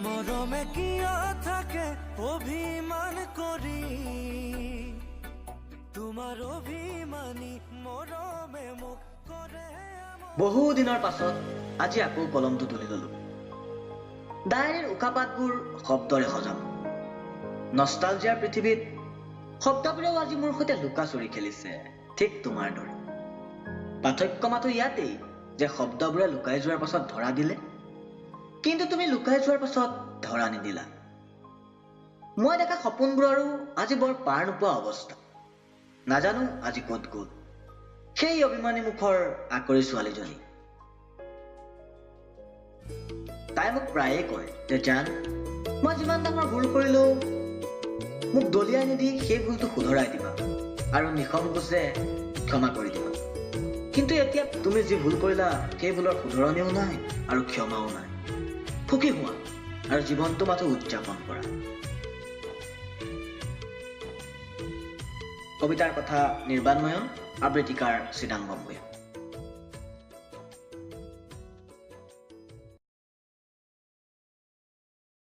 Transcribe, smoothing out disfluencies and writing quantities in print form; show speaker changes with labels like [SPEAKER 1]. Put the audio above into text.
[SPEAKER 1] মৰমে কিয় থাকে অভিমান কৰি তোমাৰ অভিমানী মৰমে মোক কৰে
[SPEAKER 2] বহু দিনৰ পাছত আজি আকৌ কলমটো তুলি ললো ডায়েৰীৰ উকাপাতবোৰ শব্দৰে সজাম নষ্টালজিয়াৰ পৃথিৱীত শব্দবোৰেও আজি মোৰ সৈতে লুকাচুৰি খেলিছে ঠিক তোমাৰ দৰে পাৰ্থক্য মাথো ইয়াতেই যে শব্দবোৰে লুকাই যোৱাৰ পাছত ধৰা দিলে কিন্তু তুমি লুকাই যোৱাৰ পাছত ধৰা নিদিলা মই দেখা সপোনবোৰৰো আজি বৰ পাৰ নোপোৱা অৱস্থা নাজানো আজি ক'ত গ'ল সেই অভিমানী মুখৰ আকৰি ছোৱালীজনী তাই মোক প্ৰায়ে কয় যে জান মই যিমান ডাঙৰ ভুল কৰিলো মোক দলিয়াই নিদি সেই ভুলটো শুধৰাই দিবা আৰু নিসংকোচে ক্ষমা কৰি দিবা কিন্তু এতিয়া তুমি যি ভুল কৰিলা সেই ভুলৰ শুধৰণিও নাই আৰু ক্ষমাও নাই সুখী হোৱা আৰু জীৱনটো মাথো উদযাপন কৰা কবিতাৰ কথা নিৰ্বাণ নয়ন আবৃত্তিকাৰ চিদাম্বম ভূঞা